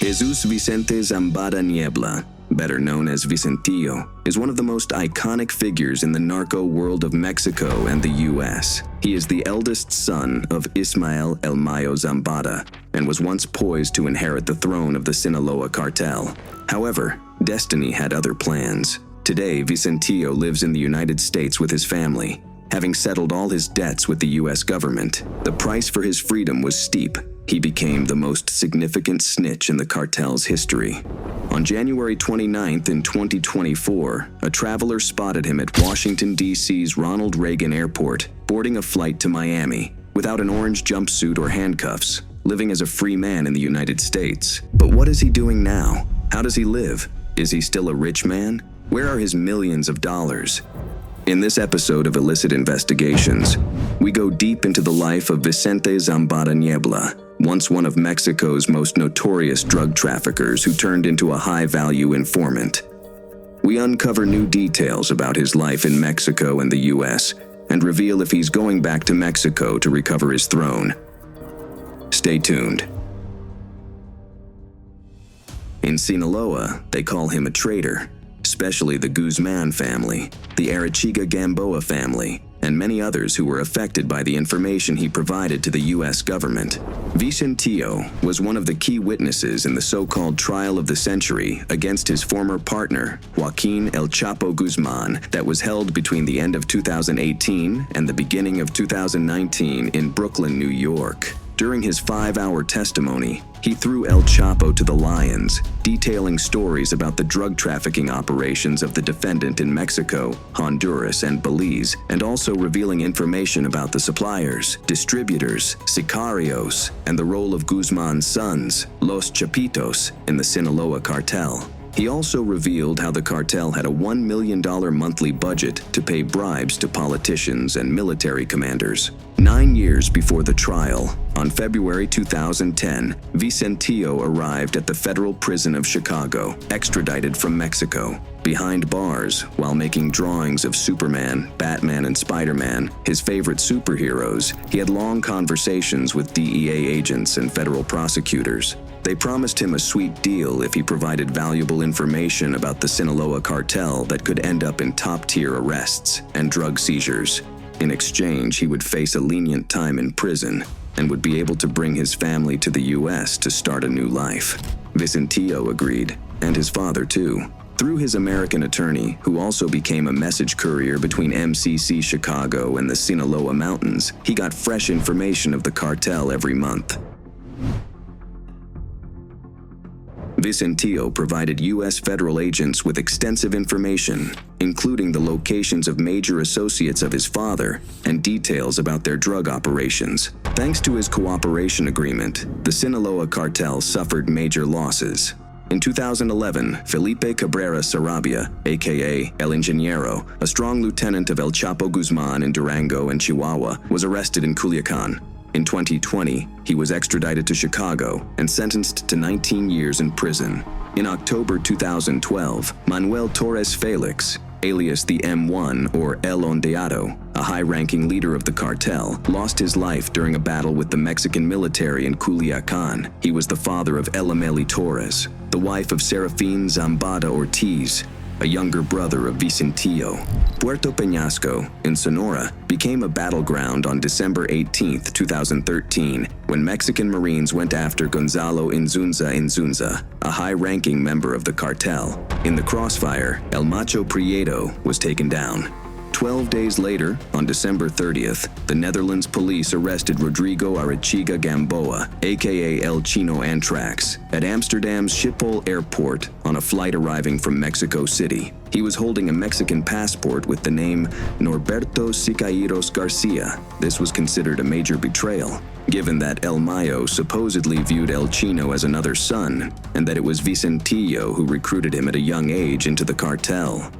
Jesús Vicente Zambada Niebla, better known as Vicentillo, is one of the most iconic figures in the narco world of Mexico and the U.S. He is the eldest son of Ismael El Mayo Zambada and was once poised to inherit the throne of the Sinaloa Cartel. However, destiny had other plans. Today, Vicentillo lives in the United States with his family. Having settled all his debts with the U.S. government, the price for his freedom was steep. He became the most significant snitch in the cartel's history. On January 29th in 2024, a traveler spotted him at Washington D.C.'s Ronald Reagan Airport, boarding a flight to Miami, without an orange jumpsuit or handcuffs, living as a free man in the United States. But what is he doing now? How does he live? Is he still a rich man? Where are his millions of dollars? In this episode of Illicit Investigations, we go deep into the life of Vicente Zambada Niebla, once one of Mexico's most notorious drug traffickers who turned into a high-value informant. We uncover new details about his life in Mexico and the U.S. and reveal if he's going back to Mexico to recover his throne. Stay tuned. In Sinaloa, they call him a traitor, especially the Guzman family, the Arechiga Gamboa family, and many others who were affected by the information he provided to the U.S. government. Vicentillo was one of the key witnesses in the so-called trial of the century against his former partner, Joaquin El Chapo Guzman, that was held between the end of 2018 and the beginning of 2019 in Brooklyn, New York. During his 5-hour testimony, he threw El Chapo to the lions, detailing stories about the drug trafficking operations of the defendant in Mexico, Honduras, and Belize, and also revealing information about the suppliers, distributors, sicarios, and the role of Guzman's sons, Los Chapitos, in the Sinaloa Cartel. He also revealed how the cartel had a $1 million monthly budget to pay bribes to politicians and military commanders. 9 years before the trial, on February 2010, Vicentillo arrived at the federal prison of Chicago, extradited from Mexico. Behind bars, while making drawings of Superman, Batman, and Spider-Man, his favorite superheroes, he had long conversations with DEA agents and federal prosecutors. They promised him a sweet deal if he provided valuable information about the Sinaloa cartel that could end up in top-tier arrests and drug seizures. In exchange, he would face a lenient time in prison and would be able to bring his family to the U.S. to start a new life. Vicentillo agreed, and his father too. Through his American attorney, who also became a message courier between MCC Chicago and the Sinaloa Mountains, he got fresh information of the cartel every month. Vicentillo provided U.S. federal agents with extensive information, including the locations of major associates of his father and details about their drug operations. Thanks to his cooperation agreement, the Sinaloa cartel suffered major losses. In 2011, Felipe Cabrera Sarabia, aka El Ingeniero, a strong lieutenant of El Chapo Guzman in Durango and Chihuahua, was arrested in Culiacan. In 2020, he was extradited to Chicago and sentenced to 19 years in prison. In October 2012, Manuel Torres Felix, alias the M1 or El Ondeado, a high-ranking leader of the cartel, lost his life during a battle with the Mexican military in Culiacan. He was the father of Elameli Torres, the wife of Serafín Zambada Ortiz, a younger brother of Vicentillo. Puerto Peñasco, in Sonora, became a battleground on December 18, 2013, when Mexican Marines went after Gonzalo Inzunza, a high-ranking member of the cartel. In the crossfire, El Macho Prieto was taken down. 12 days later, on December 30th, the Netherlands police arrested Rodrigo Arechiga Gamboa, aka El Chino Antrax, at Amsterdam's Schiphol Airport on a flight arriving from Mexico City. He was holding a Mexican passport with the name Norberto Siqueiros Garcia. This was considered a major betrayal, given that El Mayo supposedly viewed El Chino as another son, and that it was Vicentillo who recruited him at a young age into the cartel.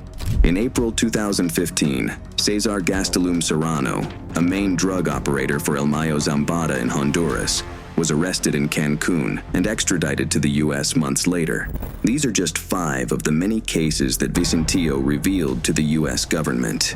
In April 2015, Cesar Gastelum Serrano, a main drug operator for El Mayo Zambada in Honduras, was arrested in Cancun and extradited to the U.S. months later. These are just 5 of the many cases that Vicentillo revealed to the U.S. government.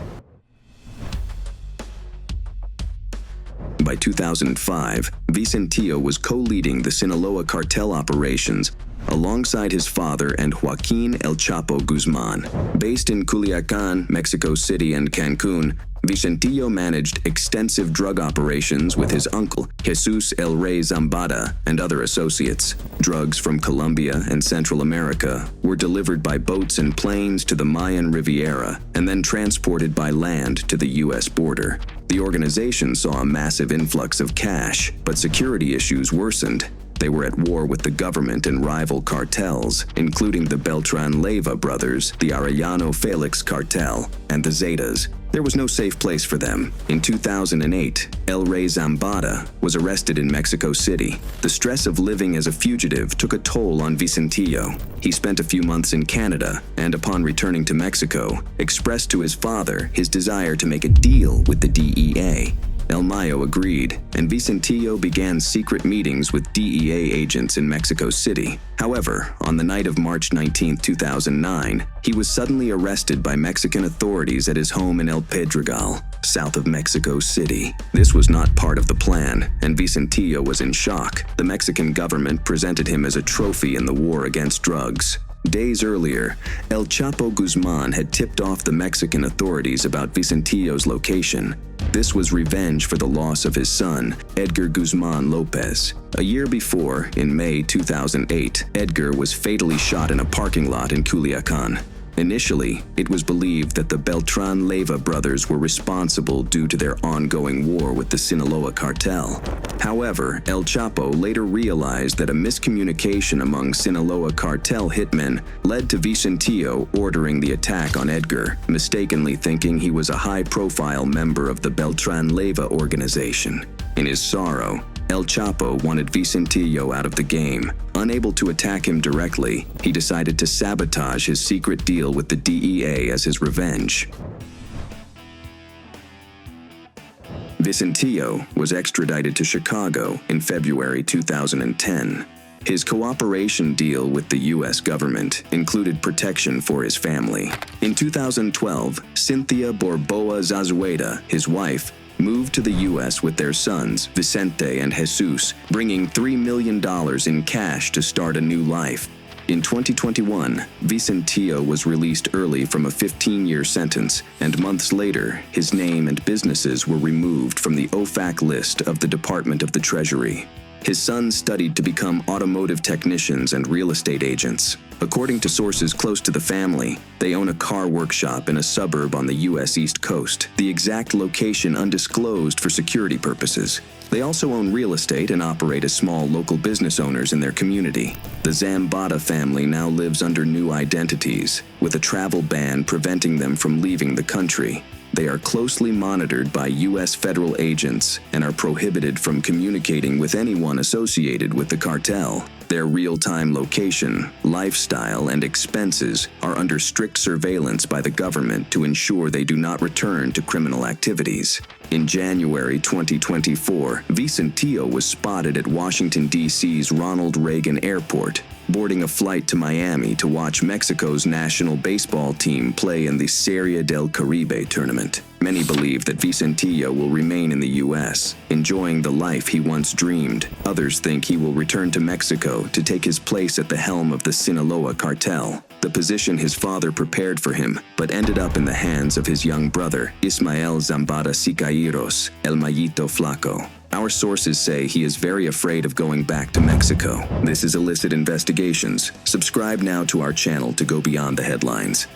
By 2005, Vicentillo was co-leading the Sinaloa Cartel operations alongside his father and Joaquin El Chapo Guzman. Based in Culiacan, Mexico City, and Cancun, Vicentillo managed extensive drug operations with his uncle, Jesús El Rey Zambada, and other associates. Drugs from Colombia and Central America were delivered by boats and planes to the Mayan Riviera and then transported by land to the U.S. border. The organization saw a massive influx of cash, but security issues worsened. They were at war with the government and rival cartels, including the Beltran-Leyva brothers, the Arellano Felix cartel, and the Zetas. There was no safe place for them. In 2008, El Rey Zambada was arrested in Mexico City. The stress of living as a fugitive took a toll on Vicentillo. He spent a few months in Canada, and upon returning to Mexico, expressed to his father his desire to make a deal with the DEA. El Mayo agreed, and Vicentillo began secret meetings with DEA agents in Mexico City. However, on the night of March 19, 2009, he was suddenly arrested by Mexican authorities at his home in El Pedregal, south of Mexico City. This was not part of the plan, and Vicentillo was in shock. The Mexican government presented him as a trophy in the war against drugs. Days earlier, El Chapo Guzman had tipped off the Mexican authorities about Vicentillo's location. This was revenge for the loss of his son, Edgar Guzman Lopez. A year before, in May 2008, Edgar was fatally shot in a parking lot in Culiacan. Initially, it was believed that the Beltran-Leyva brothers were responsible due to their ongoing war with the Sinaloa cartel. However, El Chapo later realized that a miscommunication among Sinaloa cartel hitmen led to Vicentillo ordering the attack on Edgar, mistakenly thinking he was a high-profile member of the Beltran-Leyva organization. In his sorrow, El Chapo wanted Vicentillo out of the game. Unable to attack him directly, he decided to sabotage his secret deal with the DEA as his revenge. Vicentillo was extradited to Chicago in February 2010. His cooperation deal with the U.S. government included protection for his family. In 2012, Cynthia Borboa Zazueta, his wife, moved to the U.S. with their sons, Vicente and Jesús, bringing $3 million in cash to start a new life. In 2021, Vicentillo was released early from a 15-year sentence, and months later, his name and businesses were removed from the OFAC list of the Department of the Treasury. His sons studied to become automotive technicians and real estate agents. According to sources close to the family, they own a car workshop in a suburb on the U.S. East Coast, the exact location undisclosed for security purposes. They also own real estate and operate as small local business owners in their community. The Zambada family now lives under new identities, with a travel ban preventing them from leaving the country. They are closely monitored by U.S. federal agents and are prohibited from communicating with anyone associated with the cartel. Their real-time location, lifestyle, and expenses are under strict surveillance by the government to ensure they do not return to criminal activities. In January 2024, Vicentillo was spotted at Washington, D.C.'s Ronald Reagan Airport, boarding a flight to Miami to watch Mexico's national baseball team play in the Serie del Caribe tournament. Many believe that Vicentillo will remain in the U.S., enjoying the life he once dreamed. Others think he will return to Mexico to take his place at the helm of the Sinaloa cartel, the position his father prepared for him, but ended up in the hands of his young brother, Ismael Zambada Siqueiros, El Mayito Flaco. Our sources say he is very afraid of going back to Mexico. This is Illicit Investigations. Subscribe now to our channel to go beyond the headlines.